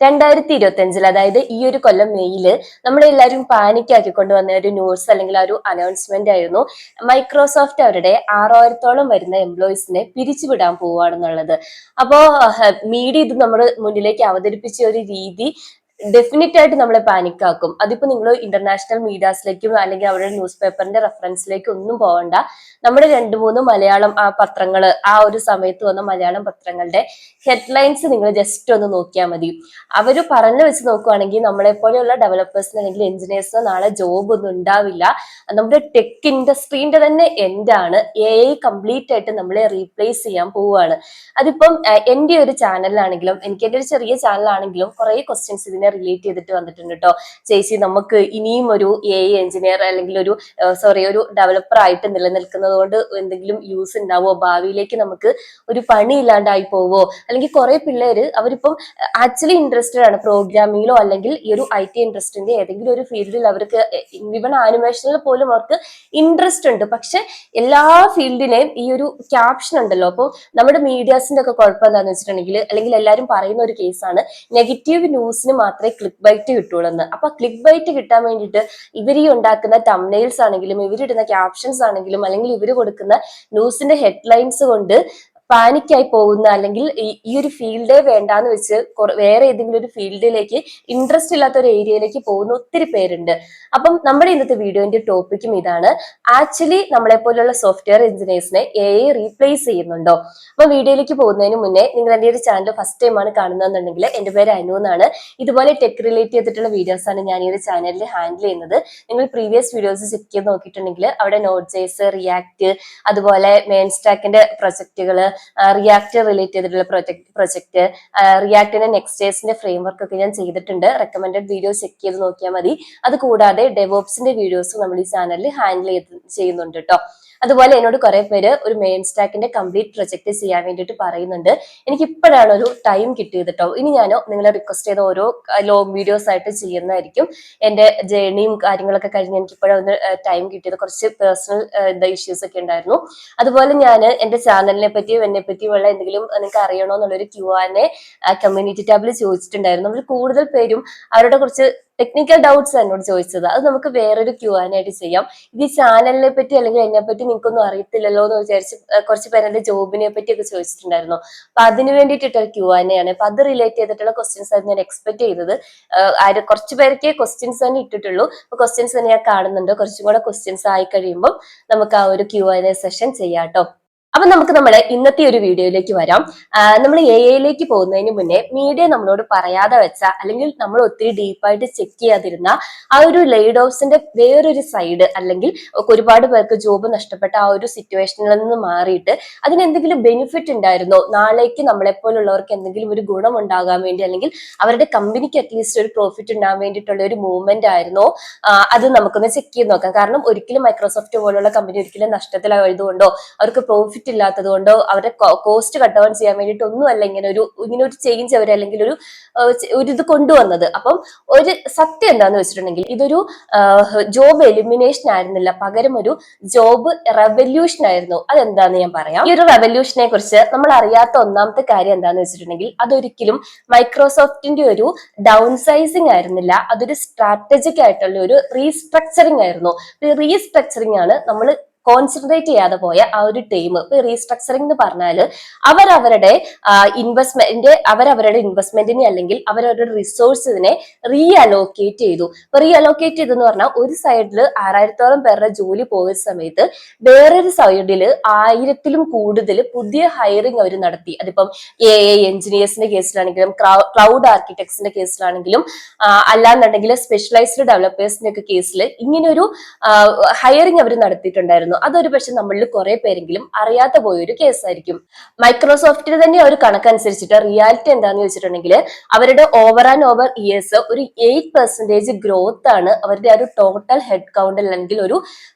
2025 അതായത് ഈ ഒരു കൊല്ലം മെയ്യില് നമ്മളെല്ലാവരും പാനിക് ആക്കിക്കൊണ്ട് വന്ന ഒരു ന്യൂസ് അല്ലെങ്കിൽ ആ ഒരു അനൗൺസ്മെന്റ് ആയിരുന്നു. മൈക്രോസോഫ്റ്റ് അവരുടെ 6000-ഓളം വരുന്ന എംപ്ലോയീസിനെ പിരിച്ചുവിടാൻ പോവുകയാണെന്നുള്ളത്. അപ്പോ മീഡിയ ഇത് നമ്മുടെ മുന്നിലേക്ക് അവതരിപ്പിച്ച ഒരു രീതി ഡെഫിനറ്റ് ആയിട്ട് നമ്മളെ പാനിക് ആക്കും. അതിപ്പോ നിങ്ങൾ ഇന്റർനാഷണൽ മീഡിയാസിലേക്കും അല്ലെങ്കിൽ അവരുടെ ന്യൂസ് പേപ്പറിന്റെ റെഫറൻസിലേക്കും ഒന്നും പോകണ്ട. നമ്മുടെ 2-3 മലയാളം പത്രങ്ങള് ആ ഒരു സമയത്ത് വന്ന മലയാളം പത്രങ്ങളുടെ ഹെഡ്ലൈൻസ് നിങ്ങൾ ജസ്റ്റ് ഒന്ന് നോക്കിയാൽ മതി. അവര് പറഞ്ഞു വെച്ച് നോക്കുവാണെങ്കിൽ നമ്മളെ പോലെയുള്ള ഡെവലപ്പേഴ്സിന് അല്ലെങ്കിൽ എഞ്ചിനീയേഴ്സിന് നാളെ ജോബ് ഒന്നും ഉണ്ടാവില്ല. നമ്മുടെ ടെക് ഇൻഡസ്ട്രീന്റെ തന്നെ എൻഡാണ്. AI കംപ്ലീറ്റ് ആയിട്ട് നമ്മളെ റീപ്ലേസ് ചെയ്യാൻ പോവുകയാണ്. അതിപ്പം എന്റെ ഒരു ചാനലിലാണെങ്കിലും എനിക്ക് എന്റെ ഒരു ചെറിയ ചാനലാണെങ്കിലും കുറെ ക്വസ്റ്റ്യൻസ് ഇതിനെ റിലേറ്റ് ചെയ്തിട്ട് വന്നിട്ടുണ്ട് കേട്ടോ. ചേച്ചി, നമുക്ക് ഇനിയും ഒരു AI എഞ്ചിനീയർ അല്ലെങ്കിൽ ഒരു ഡെവലപ്പർ ആയിട്ട് നിലനിൽക്കുന്നത് കൊണ്ട് എന്തെങ്കിലും യൂസ് ഉണ്ടാവോ, ഭാവിയിലേക്ക് നമുക്ക് ഒരു പണി ഇല്ലാണ്ടായി പോവോ, അല്ലെങ്കിൽ കുറെ പിള്ളേര് അവരിപ്പം ആക്ച്വലി ഇൻട്രസ്റ്റഡ് ആണ് പ്രോഗ്രാമിങ്ങിലോ അല്ലെങ്കിൽ ഈ ഒരു IT ഇൻട്രസ്റ്റിന്റെ ഏതെങ്കിലും ഒരു ഫീൽഡിൽ അവർക്ക് ഈവൻ ആനിമേഷനിൽ പോലും അവർക്ക് ഇൻട്രസ്റ്റ് ഉണ്ട്. പക്ഷെ എല്ലാ ഫീൽഡിനെയും ഈ ഒരു ക്യാപ്ഷൻ ഉണ്ടല്ലോ. അപ്പോൾ നമ്മുടെ മീഡിയാസിന്റെ ഒക്കെ കുഴപ്പം എന്താണെന്ന് വെച്ചിട്ടുണ്ടെങ്കിൽ അല്ലെങ്കിൽ എല്ലാവരും പറയുന്ന ഒരു കേസാണ് നെഗറ്റീവ് ന്യൂസിന് മാത്രമേ ക്ലിക്ക് ബൈറ്റ് കിട്ടുള്ളൂ എന്ന്. അപ്പൊ ക്ലിക്ക് ബൈറ്റ് കിട്ടാൻ വേണ്ടിയിട്ട് ഇവർ ഈ ഉണ്ടാക്കുന്ന തംബ്നെയിൽസ് ആണെങ്കിലും ഇവരിടുന്ന ക്യാപ്ഷൻസ് ആണെങ്കിലും അല്ലെങ്കിൽ ഇവർ കൊടുക്കുന്ന ന്യൂസിന്റെ ഹെഡ്ലൈൻസ് കൊണ്ട് പാനിക്കായി പോകുന്ന അല്ലെങ്കിൽ ഈ ഒരു ഫീൽഡേ വേണ്ടാന്ന് വെച്ച് വേറെ ഏതെങ്കിലും ഒരു ഫീൽഡിലേക്ക് ഇൻട്രസ്റ്റ് ഇല്ലാത്ത ഒരു ഏരിയയിലേക്ക് പോകുന്ന ഒത്തിരി പേരുണ്ട്. അപ്പം നമ്മുടെ ഇന്നത്തെ വീഡിയോന്റെ ടോപ്പിക്കും ഇതാണ്. ആക്ച്വലി നമ്മളെ പോലെയുള്ള സോഫ്റ്റ്വെയർ എഞ്ചിനീയേഴ്സിനെ AI റീപ്ലേസ് ചെയ്യുന്നുണ്ടോ? അപ്പൊ വീഡിയോയിലേക്ക് പോകുന്നതിന് മുന്നേ നിങ്ങൾ എന്റെ ഒരു ചാനൽ ഫസ്റ്റ് ടൈം ആണ് കാണുന്നതെന്നുണ്ടെങ്കിൽ എന്റെ പേര് അനു എന്നാണ്. ഇതുപോലെ ടെക് റിലേറ്റ് ചെയ്തിട്ടുള്ള വീഡിയോസ് ആണ് ഞാൻ ഈ ഒരു ചാനലിൽ ഹാൻഡിൽ ചെയ്യുന്നത്. നിങ്ങൾ പ്രീവിയസ് വീഡിയോസ് ചെക്ക് ചെയ്ത് നോക്കിയിട്ടുണ്ടെങ്കിൽ അവിടെ Node.js, റിയാക്ട്, അതുപോലെ മെയിൻ സ്റ്റാക്കിന്റെ പ്രൊജക്റ്റുകള്, റിയാക്ട് റിലേറ്റ് ചെയ്തിട്ടുള്ള പ്രൊജക്ട്, റിയാക്ടിന്റെ നെക്സ്റ്റ്.js ഫ്രെയിംവർക്ക് ഒക്കെ ഞാൻ ചെയ്തിട്ടുണ്ട്. റെക്കമെൻഡഡ് വീഡിയോ ചെക്ക് ചെയ്ത് നോക്കിയാൽ മതി. അത് കൂടാതെ ഡെവോപ്സിന്റെ വീഡിയോസും നമ്മൾ ഈ ചാനലിൽ ഹാൻഡിൽ ചെയ്യുന്നുണ്ട് കേട്ടോ. അതുപോലെ എന്നോട് കുറെ പേര് ഒരു മെയിൻ സ്റ്റാക്കിന്റെ കംപ്ലീറ്റ് പ്രൊജക്ട് ചെയ്യാൻ വേണ്ടിയിട്ട് പറയുന്നുണ്ട്. എനിക്ക് ഇപ്പോഴാണ് ഒരു ടൈം കിട്ടിയത് കേട്ടോ. ഇനി ഞാൻ നിങ്ങളെ റിക്വസ്റ്റ് ചെയ്ത ഓരോ ലോങ് വീഡിയോസ് ആയിട്ട് ചെയ്യുന്നതായിരിക്കും. എന്റെ ജേർണിയും കാര്യങ്ങളൊക്കെ കഴിഞ്ഞ് എനിക്ക് ഇപ്പോഴൊന്ന് ടൈം കിട്ടിയത്. കുറച്ച് പേഴ്സണൽ ഇഷ്യൂസ് ഒക്കെ ഉണ്ടായിരുന്നു. അതുപോലെ ഞാൻ എന്റെ ചാനലിനെ പറ്റിയും എന്നെ പറ്റിയുള്ള എന്തെങ്കിലും നിങ്ങൾക്ക് അറിയണോ എന്നുള്ളൊരു Q&A കമ്മ്യൂണിറ്റി ടാബിൽ ചോദിച്ചിട്ടുണ്ടായിരുന്നു. അവർ കൂടുതൽ പേരും അവരുടെ കുറച്ച് ടെക്നിക്കൽ ഡൗട്ട്സ് എന്നോട് ചോദിച്ചത്. അത് നമുക്ക് വേറൊരു Q&A ആയിട്ട് ചെയ്യാം. ഇത് ഈ ചാനലിനെ പറ്റി അല്ലെങ്കിൽ എന്നെ പറ്റി നിങ്ങൾക്കൊന്നും അറിയത്തില്ലല്ലോ എന്ന് വിചാരിച്ച് കുറച്ച് പേര് എന്റെ ജോബിനെ പറ്റിയൊക്കെ ചോദിച്ചിട്ടുണ്ടായിരുന്നു. അപ്പൊ അതിന് വേണ്ടിയിട്ടൊരു Q&A ആണ്. അപ്പൊ അത് റിലേറ്റ് ചെയ്തിട്ടുള്ള ക്വസ്റ്റ്യൻസ് ആയിരുന്നു ഞാൻ എക്സ്പെക്ട് ചെയ്തത്. കുറച്ച് പേർക്ക് ക്വസ്റ്റ്യൻസ് തന്നെ ഇട്ടിട്ടുള്ളൂ. അപ്പൊ ക്വസ്റ്റ്യൻസ് തന്നെ ഞാൻ കാണുന്നുണ്ട്. കുറച്ചും കൂടെ ക്വസ്റ്റ്യൻസ് ആയി കഴിയുമ്പോൾ നമുക്ക് ആ ഒരു Q&A സെഷൻ ചെയ്യാം കേട്ടോ. അപ്പൊ നമുക്ക് നമ്മുടെ ഇന്നത്തെ ഒരു വീഡിയോയിലേക്ക് വരാം. നമ്മൾ AI പോകുന്നതിന് മുന്നേ മീഡിയ നമ്മളോട് പറയാതെ വെച്ച അല്ലെങ്കിൽ നമ്മൾ ഒത്തിരി ഡീപ്പായിട്ട് ചെക്ക് ചെയ്യാതിരുന്ന ആ ഒരു ലെയ്ഡ് ഓഫ്സിന്റെ വേറൊരു സൈഡ്, അല്ലെങ്കിൽ ഒരുപാട് പേർക്ക് ജോബ് നഷ്ടപ്പെട്ട ആ ഒരു സിറ്റുവേഷനിൽ നിന്ന് മാറിയിട്ട് അതിന് എന്തെങ്കിലും ബെനിഫിറ്റ് ഉണ്ടായിരുന്നോ, നാളേക്ക് നമ്മളെപ്പോലുള്ളവർക്ക് എന്തെങ്കിലും ഒരു ഗുണം ഉണ്ടാകാൻ വേണ്ടി അല്ലെങ്കിൽ അവരുടെ കമ്പനിക്ക് അറ്റ്ലീസ്റ്റ് ഒരു പ്രോഫിറ്റ് ഉണ്ടാകാൻ വേണ്ടിയിട്ടുള്ള ഒരു മൂവ്മെന്റ് ആയിരുന്നോ, അത് നമുക്കൊന്ന് ചെക്ക് ചെയ്ത് നോക്കാം. കാരണം ഒരിക്കലും മൈക്രോസോഫ്റ്റ് പോലുള്ള കമ്പനി ഒരിക്കലും നഷ്ടത്തിലായതുകൊണ്ടോ അവർക്ക് പ്രോഫിറ്റ് ഇല്ലാത്തത് കൊണ്ടോ അവരുടെ കോസ്റ്റ് കട്ട് ഡൗൺ ചെയ്യാൻ വേണ്ടിയിട്ടൊന്നുമല്ല ഇങ്ങനെ ഒരു ചേഞ്ച് അവർ അല്ലെങ്കിൽ ഒരു ഇത് കൊണ്ടുവന്നത്. അപ്പം ഒരു സത്യം എന്താന്ന് വെച്ചിട്ടുണ്ടെങ്കിൽ ഇതൊരു ജോബ് എലിമിനേഷൻ ആയിരുന്നില്ല, പകരം ഒരു ജോബ് റെവല്യൂഷൻ ആയിരുന്നു. അതെന്താന്ന് ഞാൻ പറയാം. ഈ ഒരു റെവല്യൂഷനെ കുറിച്ച് നമ്മൾ അറിയാത്ത ഒന്നാമത്തെ കാര്യം എന്താന്ന് വെച്ചിട്ടുണ്ടെങ്കിൽ അതൊരിക്കലും മൈക്രോസോഫ്റ്റിന്റെ ഒരു ഡൗൺ സൈസിങ് ആയിരുന്നില്ല, അതൊരു സ്ട്രാറ്റജിക് ആയിട്ടുള്ള ഒരു റീസ്ട്രക്ചറിങ് ആയിരുന്നു. റീസ്ട്രക്ചറിങ് ആണ് നമ്മൾ കോൺസെൻട്രേറ്റ് ചെയ്യാതെ പോയ ആ ഒരു ടീം. റീസ്ട്രക്ചറിംഗ് എന്ന് പറഞ്ഞാല് അവരവരുടെ ഇൻവെസ്റ്റ്മെന്റിനെ അല്ലെങ്കിൽ അവരവരുടെ റിസോഴ്സിനെ റീഅലോക്കേറ്റ് ചെയ്തു. റീഅലോക്കേറ്റ് ചെയ്തെന്ന് പറഞ്ഞാൽ ഒരു സൈഡിൽ 6000-ഓളം പേരുടെ ജോലി പോയ സമയത്ത് വേറൊരു സൈഡിൽ 1000-ലും കൂടുതൽ പുതിയ ഹയറിംഗ് അവർ നടത്തി. അതിപ്പം AI എഞ്ചിനീയേഴ്സിന്റെ കേസിലാണെങ്കിലും ക്ലൗഡ് ആർക്കിടെക്ട്സിന്റെ കേസിലാണെങ്കിലും അല്ലാന്നുണ്ടെങ്കിൽ സ്പെഷ്യലൈസ്ഡ് ഡെവലപ്പേഴ്സിന്റെ ഒക്കെ കേസിൽ ഇങ്ങനൊരു ഹയറിംഗ് അവർ നടത്തിയിട്ടുണ്ടായിരുന്നു. അതൊരു പക്ഷെ നമ്മളിൽ കുറെ പേരെങ്കിലും അറിയാത്ത പോയൊരു കേസായിരിക്കും. മൈക്രോസോഫ്റ്റിന് തന്നെ ഒരു കണക്കനുസരിച്ചിട്ട് റിയാലിറ്റി എന്താന്ന് വെച്ചിട്ടുണ്ടെങ്കിൽ അവരുടെ ഓവർ ഇയേഴ്സ് ഒരു 8% ഗ്രോത്ത് ആണ് അവരുടെ ആ ഒരു ടോട്ടൽ ഹെഡ് കൗണ്ടിൽ അല്ലെങ്കിൽ ഒരു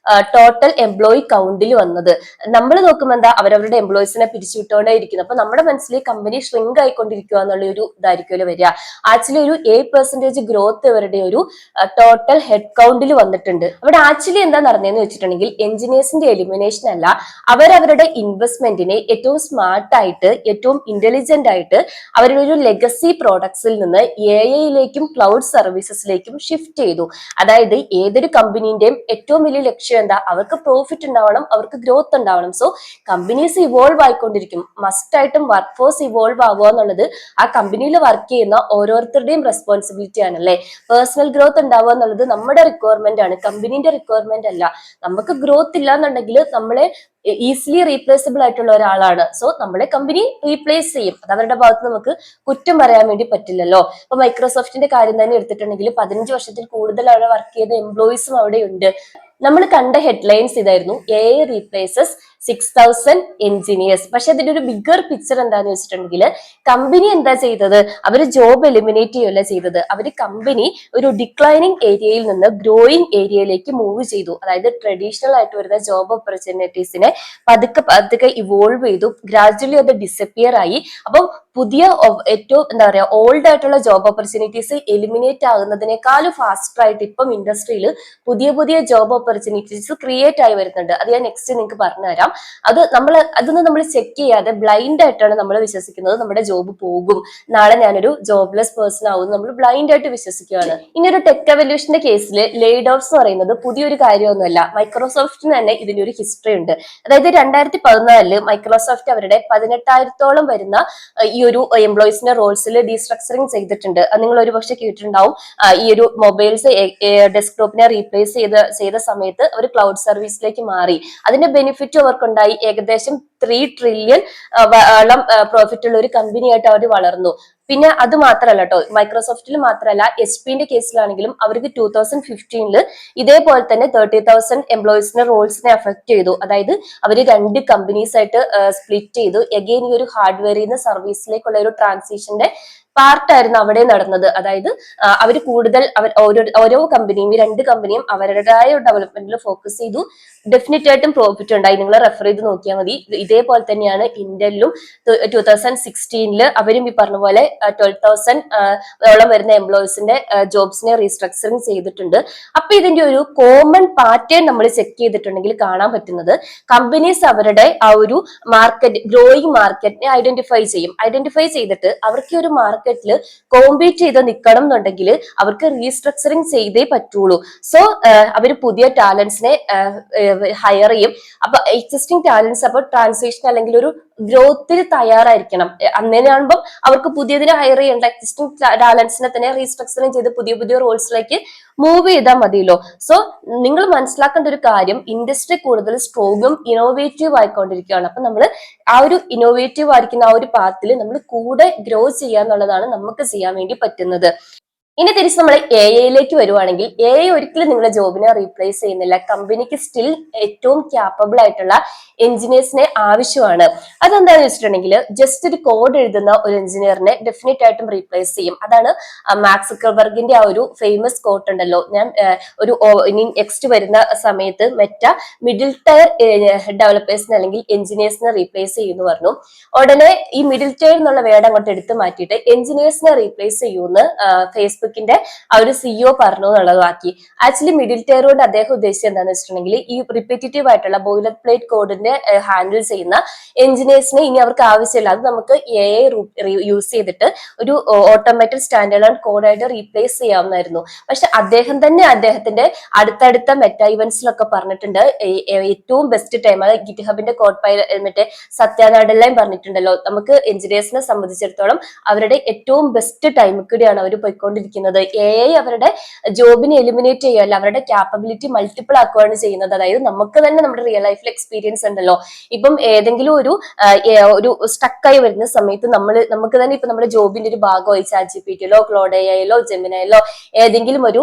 ടോട്ടൽ എംപ്ലോയി കൗണ്ടിൽ വന്നത്. നമ്മൾ നോക്കുമ്പോൾ എന്താ അവരവരുടെ എംപ്ലോയീസിനെ പിരിച്ചുവിട്ടുകൊണ്ടേ ഇരിക്കുന്നു. അപ്പൊ നമ്മുടെ മനസ്സിൽ കമ്പനി ഷ്രിങ്ക് ആയിക്കൊണ്ടിരിക്കുക എന്നുള്ള ഒരു ഇതായിരിക്കുമല്ലോ വരിക. ആക്ച്വലി ഒരു 8% ഗ്രോത്ത് ഇവരുടെ ഒരു ടോട്ടൽ ഹെഡ് കൗണ്ടിൽ വന്നിട്ടുണ്ട്. അവിടെ ആക്ച്വലി എന്താ നടന്നതെന്ന് വെച്ചിട്ടുണ്ടെങ്കിൽ എഞ്ചിനീയേഴ്സ് വേരിയസിന്റെ എലിമിനേഷൻ അല്ല, അവരവരുടെ ഇൻവെസ്റ്റ്മെന്റിനെ ഏറ്റവും സ്മാർട്ടായിട്ട് ഏറ്റവും ഇന്റലിജന്റ് ആയിട്ട് അവരുടെ ഒരു ലെഗസി പ്രോഡക്ട്സിൽ നിന്ന് AI-യിലേക്കും ക്ലൗഡ് സർവീസസിലേക്കും ഷിഫ്റ്റ് ചെയ്തു. അതായത് ഏതൊരു കമ്പനീന്റെയും ഏറ്റവും വലിയ ലക്ഷ്യം എന്താ? അവർക്ക് പ്രോഫിറ്റ് ഉണ്ടാവണം, അവർക്ക് ഗ്രോത്ത് ഉണ്ടാവണം. സോ കമ്പനീസ് ഇവോൾവ് ആയിക്കൊണ്ടിരിക്കും. മസ്റ്റ് ആയിട്ടും വർക്ക് ഫോഴ്സ് ഇവോൾവ് ആവുക എന്നുള്ളത് ആ കമ്പനിയിൽ വർക്ക് ചെയ്യുന്ന ഓരോരുത്തരുടെയും റെസ്പോൺസിബിലിറ്റി ആണ് അല്ലെ. പേഴ്സണൽ ഗ്രോത്ത് ഉണ്ടാവുക എന്നുള്ളത് നമ്മുടെ റിക്വയർമെന്റ് ആണ്, കമ്പനീന്റെ റിക്വയർമെന്റ് അല്ല. നമുക്ക് ഗ്രോത്ത് ഇല്ല എന്നുണ്ടെങ്കിൽ നമ്മളെ ഈസിലി റീപ്ലേസബിൾ ആയിട്ടുള്ള ഒരാളാണ്. സോ നമ്മളെ കമ്പനി റീപ്ലേസ് ചെയ്യും. അത് അവരുടെ ഭാഗത്ത് നമുക്ക് കുറ്റം പറയാൻ വേണ്ടി പറ്റില്ലല്ലോ. ഇപ്പൊ മൈക്രോസോഫ്റ്റിന്റെ കാര്യം തന്നെ എടുത്തിട്ടുണ്ടെങ്കിൽ 15 വർഷത്തിൽ കൂടുതൽ അവിടെ വർക്ക് ചെയ്ത എംപ്ലോയീസും അവിടെ ഉണ്ട്. നമ്മൾ കണ്ട ഹെഡ്ലൈൻസ് ഇതായിരുന്നു, AI റീപ്ലേസസ് 6000 എഞ്ചിനീയേഴ്സ്. പക്ഷെ അതിന്റെ ഒരു ബിഗർ പിക്ചർ എന്താന്ന് വെച്ചിട്ടുണ്ടെങ്കിൽ കമ്പനി എന്താ ചെയ്തത്? അവര് ജോബ് എലിമിനേറ്റ് ചെയ്യുകയല്ല ചെയ്തത്. അവര് കമ്പനി ഒരു ഡിക്ലൈനിങ് ഏരിയയിൽ നിന്ന് ഗ്രോയിങ് ഏരിയയിലേക്ക് മൂവ് ചെയ്തു. അതായത് ട്രഡീഷണൽ ആയിട്ട് വരുന്ന ജോബ് ഓപ്പർച്യൂണിറ്റീസിനെ പതുക്കെ പതുക്കെ ഇവോൾവ് ചെയ്തു. ഗ്രാജുവലി അത് ഡിസപ്പിയർ ആയി. അപ്പം പുതിയ ഏറ്റവും എന്താ പറയാ ഓൾഡ് ആയിട്ടുള്ള ജോബ് ഓപ്പർച്യൂണിറ്റീസ് എലിമിനേറ്റ് ആകുന്നതിനേക്കാളും ഫാസ്റ്റർ ആയിട്ട് ഇപ്പം ഇൻഡസ്ട്രിയിൽ പുതിയ പുതിയ ജോബ് ഓപ്പർച്യൂണിറ്റീസ് ക്രിയേറ്റ് ആയി വരുന്നുണ്ട്. അത് ഞാൻ നെക്സ്റ്റ് നിങ്ങൾക്ക് പറഞ്ഞുതരാം. അതൊന്നും നമ്മൾ ചെക്ക് ചെയ്യാതെ ബ്ലൈൻഡ് ആയിട്ടാണ് നമ്മൾ വിശ്വസിക്കുന്നത് നമ്മുടെ ജോബ് പോകും, നാളെ ഞാനൊരു ജോബ്ലെസ് പേഴ്സൺ ആവും, നമ്മൾ ബ്ലൈൻഡ് ആയിട്ട് വിശ്വസിക്കുകയാണ്. ഇനി ഒരു ടെക് എവല്യൂഷന്റെ കേസിൽ ലേഡ് ഓഫ്സ് എന്ന് പറയുന്നത് പുതിയൊരു കാര്യമൊന്നുമല്ല. മൈക്രോസോഫ്റ്റിന് തന്നെ ഇതിനൊരു ഹിസ്റ്ററി ഉണ്ട്. അതായത് 2014 മൈക്രോസോഫ്റ്റ് അവരുടെ 18,000-ഓളം വരുന്ന ഈ ഒരു എംപ്ലോയീസിന്റെ റോൾസിൽ ഡീസ്ട്രക്ചറിങ് ചെയ്തിട്ടുണ്ട്. നിങ്ങൾ ഒരു പക്ഷെ കേട്ടിട്ടുണ്ടാവും. ഈ ഒരു മൊബൈൽസ് ഡെസ്ക്ടോപ്പിനെ റീപ്ലേസ് ചെയ്ത സമയത്ത് അവർ ക്ലൗഡ് സർവീസിലേക്ക് മാറി. അതിന്റെ ബെനിഫിറ്റ് അവർക്കുണ്ടായി. ഏകദേശം 3 ട്രില്യൺ പ്രോഫിറ്റ് ഉള്ള ഒരു കമ്പനിയായിട്ട് അവർ വളർന്നു. പിന്നെ അത് മാത്രമല്ല കേട്ടോ, മൈക്രോസോഫ്റ്റിൽ മാത്രമല്ല, HP-ന്റെ കേസിലാണെങ്കിലും അവർക്ക് 2015 ഇതേപോലെ തന്നെ 30,000 എംപ്ലോയീസിന്റെ റോൾസിനെ അഫക്ട് ചെയ്തു. അതായത് അവര് 2 കമ്പനീസ് ആയിട്ട് സ്പ്ലിറ്റ് ചെയ്തു. എഗെയിൻ ഈ ഒരു ഹാർഡ്വെയറിൽ നിന്ന് സർവീസിലേക്കുള്ള ഒരു ട്രാൻസിഷന്റെ പാർട്ടായിരുന്നു അവിടെ നടന്നത്. അതായത് അവർ കൂടുതൽ ഓരോ കമ്പനിയും, ഈ 2 കമ്പനിയും അവരുടേതായ ഡെവലപ്മെന്റിൽ ഫോക്കസ് ചെയ്തു. ഡെഫിനറ്റ് ആയിട്ടും പ്രോഫിറ്റ് ഉണ്ടായി. നിങ്ങൾ റെഫർ ചെയ്ത് നോക്കിയാൽ മതി. ഇതേപോലെ തന്നെയാണ് ഇന്റലിലും 2016 അവരും ഈ പറഞ്ഞ പോലെ 12,000 ഓളം വരുന്ന എംപ്ലോയീസിന്റെ ജോബ്സിനെ റീസ്ട്രക്ചറിങ് ചെയ്തിട്ടുണ്ട്. അപ്പൊ ഇതിന്റെ ഒരു കോമൺ പാറ്റേൺ നമ്മൾ ചെക്ക് ചെയ്തിട്ടുണ്ടെങ്കിൽ കാണാൻ പറ്റുന്നത്, കമ്പനീസ് അവരുടെ ആ ഒരു മാർക്കറ്റ്, ഗ്രോയിങ് മാർക്കറ്റിനെ ഐഡന്റിഫൈ ചെയ്തിട്ട് അവർക്ക് ഒരു മാർക്കറ്റിൽ കോമ്പീറ്റ് ചെയ്ത് നിൽക്കണം എന്നുണ്ടെങ്കിൽ അവർക്ക് റീസ്ട്രക്ചറിങ് ചെയ്തേ പറ്റുള്ളൂ. സോ അവർ പുതിയ ടാലന്റ്സിനെ ഹയർ ചെയ്യും. അപ്പൊ എക്സിസ്റ്റിംഗ് ടാലന്റ്സ് അപ്പൊ ട്രാൻസിഷൻ അല്ലെങ്കിൽ ഒരു ഗ്രോത്തിന് തയ്യാറായിരിക്കണം. അങ്ങനെയാകുമ്പോൾ അവർക്ക് പുതിയതിനെ ഹയർ ചെയ്യേണ്ട, എക്സിസ്റ്റിംഗ് ടാലന്റ്സിനെ തന്നെ റീസ്ട്രക്ചറിങ് ചെയ്ത് പുതിയ പുതിയ റോൾസിലേക്ക് മൂവ് ചെയ്താൽ മതിയല്ലോ. സോ നിങ്ങൾ മനസ്സിലാക്കേണ്ട ഒരു കാര്യം, ഇൻഡസ്ട്രി കൂടുതൽ സ്ട്രോങ്ങും ഇന്നോവേറ്റീവ് ആയിക്കൊണ്ടിരിക്കുകയാണ്. അപ്പൊ നമ്മൾ ആ ഒരു ഇന്നോവേറ്റീവ് ആയിരിക്കുന്ന ആ ഒരു പാത്തിൽ നമ്മൾ കൂടെ ഗ്രോ ചെയ്യുക എന്നുള്ളതാണ് നമുക്ക് ചെയ്യാൻ വേണ്ടി പറ്റുന്നത്. ഇനി തിരിച്ച് നമ്മൾ AI-യിലേക്ക് വരുവാണെങ്കിൽ, AI ഒരിക്കലും നിങ്ങളുടെ ജോബിനെ റീപ്ലേസ് ചെയ്യുന്നില്ല. കമ്പനിക്ക് സ്റ്റിൽ ഏറ്റവും ക്യാപ്പബിൾ ആയിട്ടുള്ള എഞ്ചിനീയേഴ്സിനെ ആവശ്യമാണ്. അതെന്താണെന്ന് വെച്ചിട്ടുണ്ടെങ്കിൽ, ജസ്റ്റ് ഒരു കോഡ് എഴുതുന്ന ഒരു എഞ്ചിനീയറിനെ ഡെഫിനറ്റ് ആയിട്ടും റീപ്ലേസ് ചെയ്യും. അതാണ് മാർക്ക് സുക്കർബർഗിന്റെ ആ ഒരു ഫേമസ് കോട്ട് ഉണ്ടല്ലോ, ഞാൻ ഇനി നെക്സ്റ്റ് വരുന്ന സമയത്ത് മെറ്റ മിഡിൽ ടയർ ഡെവലപ്പേഴ്സിനെ അല്ലെങ്കിൽ എഞ്ചിനീയേഴ്സിനെ റീപ്ലേസ് ചെയ്യുമെന്ന് പറഞ്ഞു. ഉടനെ ഈ മിഡിൽ ടയർ എന്നുള്ള വേർഡ് അങ്ങോട്ട് എടുത്ത് മാറ്റിയിട്ട് എഞ്ചിനീയേഴ്സിനെ റീപ്ലേസ് ചെയ്യുമെന്ന് ഫേസ്ബുക്കിന്റെ ആ ഒരു CEO പറഞ്ഞു എന്നുള്ളതാക്കി. ആക്ച്വലി മിഡിൽ ടയർ കൊണ്ട് അദ്ദേഹം ഉദ്ദേശിച്ചത് എന്താണെന്ന് വെച്ചിട്ടുണ്ടെങ്കിൽ, ഈ റിപ്പീറ്റീവ് ആയിട്ടുള്ള ബോയിലർ പ്ലേറ്റ് കോഡിന്റെ ഹാൻഡിൽ ചെയ്യുന്ന എഞ്ചിനീയേഴ്സിനെ ഇനി അവർക്ക് ആവശ്യമില്ല. അത് നമുക്ക് AI യൂസ് ചെയ്തിട്ട് ഒരു ഓട്ടോമാറ്റിക് സ്റ്റാൻഡേർഡ് കോഡായിട്ട് റീപ്ലേസ് ചെയ്യാവുന്നതായിരുന്നു. പക്ഷെ അദ്ദേഹം തന്നെ അദ്ദേഹത്തിന്റെ അടുത്തടുത്ത മെറ്റ ഇവന്റ്സിലൊക്കെ പറഞ്ഞിട്ടുണ്ട്, ഏറ്റവും ബെസ്റ്റ് ടൈം, അത് ഗിറ്റ്ഹബിന്റെ കോഡ് മറ്റേ സത്യാനാടെല്ലാം പറഞ്ഞിട്ടുണ്ടല്ലോ, നമുക്ക് എഞ്ചിനീയേഴ്സിനെ സംബന്ധിച്ചിടത്തോളം അവരുടെ ഏറ്റവും ബെസ്റ്റ് ടൈം കൂടിയാണ് അവർ പോയിക്കൊണ്ടിരിക്കുന്നത്. AI അവരുടെ ജോബിനെ എലിമിനേറ്റ് ചെയ്യുകയല്ല, അവരുടെ ക്യാപ്പബിലിറ്റി മൾട്ടിപ്പിൾ ആക്കുകയാണ് ചെയ്യുന്നത്. അതായത് നമുക്ക് തന്നെ നമ്മുടെ റിയൽ ലൈഫിൽ എക്സ്പീരിയൻസ് ഉണ്ടല്ലോ. ഇപ്പം ഏതെങ്കിലും ഒരു സ്റ്റക്കായി വരുന്ന സമയത്ത് നമുക്ക് തന്നെ ഇപ്പൊ നമ്മുടെ ജോബിന്റെ ഒരു ഭാഗമായി ChatGPT-യിലോ ക്ലോഡ് AI-യിലോ ജെമിനയിലോ ഏതെങ്കിലും ഒരു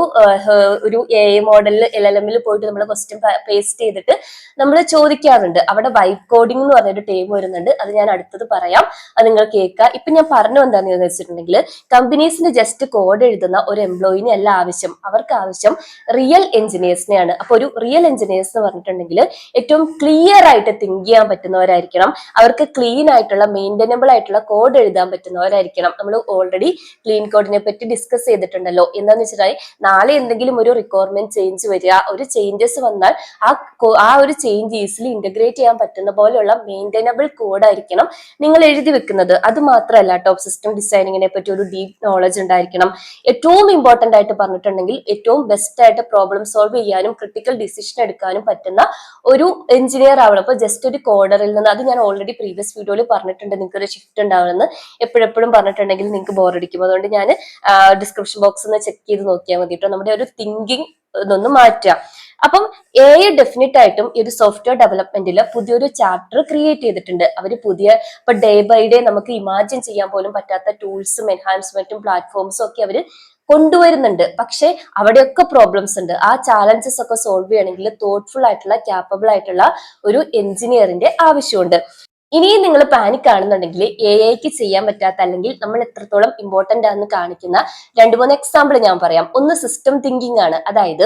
AI മോഡലിൽ LLM-ൽ പോയിട്ട് നമ്മൾ ക്വസ്റ്റ്യൻ പേസ്റ്റ് ചെയ്തിട്ട് നമ്മൾ ചോദിക്കാറുണ്ട്. അവിടെ വൈബ് കോഡിംഗ് എന്ന് പറഞ്ഞൊരു ടേം വരുന്നുണ്ട്. അത് ഞാൻ അടുത്തത് പറയാം, അത് നിങ്ങൾ കേൾക്കുക. ഇപ്പൊ ഞാൻ പറഞ്ഞു എന്താണെന്ന് വെച്ചിട്ടുണ്ടെങ്കിൽ, കമ്പനീസിന് ജസ്റ്റ് കോഡ് എഴുതുക എഴുതുന്ന ഒരു എംപ്ലോയിനെ അല്ല ആവശ്യം. അവർക്ക് ആവശ്യം റിയൽ എഞ്ചിനീയേഴ്സിനെയാണ്. അപ്പൊ ഒരു റിയൽ എഞ്ചിനീയേഴ്സ് എന്ന് പറഞ്ഞിട്ടുണ്ടെങ്കിൽ ഏറ്റവും ക്ലിയർ ആയിട്ട് തിങ്ക് ചെയ്യാൻ പറ്റുന്നവരായിരിക്കണം. അവർക്ക് ക്ലീൻ ആയിട്ടുള്ള മെയിൻറ്റനബിൾ ആയിട്ടുള്ള കോഡ് എഴുതാൻ പറ്റുന്നവരായിരിക്കണം. നമ്മൾ ഓൾറെഡി ക്ലീൻ കോഡിനെ പറ്റി ഡിസ്കസ് ചെയ്തിട്ടുണ്ടല്ലോ. എന്താന്ന് വെച്ചാൽ നാളെ എന്തെങ്കിലും ഒരു റിക്വയർമെന്റ് ചേഞ്ച് വരിക, ഒരു ചേഞ്ചസ് വന്നാൽ ആ ഒരു ചേഞ്ച് ഈസിലി ഇന്റഗ്രേറ്റ് ചെയ്യാൻ പറ്റുന്ന പോലെയുള്ള മെയിൻറ്റനബിൾ കോഡ് ആയിരിക്കണം നിങ്ങൾ എഴുതി വെക്കുന്നത്. അത് മാത്രമല്ല ടോപ്പ് സിസ്റ്റം ഡിസൈനിങ്ങിനെ പറ്റി ഒരു ഡീപ് നോളജ് ഉണ്ടായിരിക്കണം. ഏറ്റവും ഇമ്പോർട്ടന്റ് ആയിട്ട് പറഞ്ഞിട്ടുണ്ടെങ്കിൽ ഏറ്റവും ബെസ്റ്റ് ആയിട്ട് പ്രോബ്ലം സോൾവ് ചെയ്യാനും ക്രിട്ടിക്കൽ ഡിസിഷൻ എടുക്കാനും പറ്റുന്ന ഒരു എഞ്ചിനീയർ ആവണം. അപ്പൊ ജസ്റ്റ് ഒരു കോഡറിൽ നിന്ന്, അത് ഞാൻ ഓൾറെഡി പ്രീവിയസ് വീഡിയോയിൽ പറഞ്ഞിട്ടുണ്ട്, നിങ്ങൾക്ക് ഒരു ഷിഫ്റ്റ് ഉണ്ടാവുമെന്ന് എപ്പോഴെപ്പോഴും പറഞ്ഞിട്ടുണ്ടെങ്കിൽ നിങ്ങൾക്ക് ബോറടിക്കും. അതുകൊണ്ട് ഞാൻ ഡിസ്ക്രിപ്ഷൻ ബോക്സ് ഒന്ന് ചെക്ക് ചെയ്ത് നോക്കിയാൽ മതി കേട്ടോ. നമ്മുടെ ഒരു തിങ്കിങ് ഇതൊന്ന് മാറ്റുക. അപ്പം AI ഡെഫിനറ്റ് ആയിട്ടും ഈ ഒരു സോഫ്റ്റ്വെയർ ഡെവലപ്മെന്റിൽ പുതിയൊരു ചാപ്റ്റർ ക്രിയേറ്റ് ചെയ്തിട്ടുണ്ട്. അവർ ഇപ്പൊ ഡേ ബൈ ഡേ നമുക്ക് ഇമാജിൻ ചെയ്യാൻ പോലും പറ്റാത്ത ടൂൾസും എൻഹാൻസ്മെന്റും പ്ലാറ്റ്ഫോംസും ഒക്കെ അവർ കൊണ്ടുവരുന്നുണ്ട്. പക്ഷെ അവിടെയൊക്കെ പ്രോബ്ലംസ് ഉണ്ട്. ആ ചാലഞ്ചസ് ഒക്കെ സോൾവ് ചെയ്യണമെങ്കിൽ തോട്ട്ഫുൾ ആയിട്ടുള്ള ക്യാപ്പബിൾ ആയിട്ടുള്ള ഒരു എഞ്ചിനീയറിന്റെ ആവശ്യമുണ്ട്. ഇനിയും നിങ്ങൾ പാനിക് ആണെന്നുണ്ടെങ്കിൽ AIക്ക് ചെയ്യാൻ പറ്റാത്ത അല്ലെങ്കിൽ നമ്മൾ എത്രത്തോളം ഇമ്പോർട്ടന്റ് ആണെന്ന് കാണിക്കുന്ന 2-3 എക്സാമ്പിൾ ഞാൻ പറയാം. ഒന്ന് സിസ്റ്റം തിങ്കിങ് ആണ്. അതായത്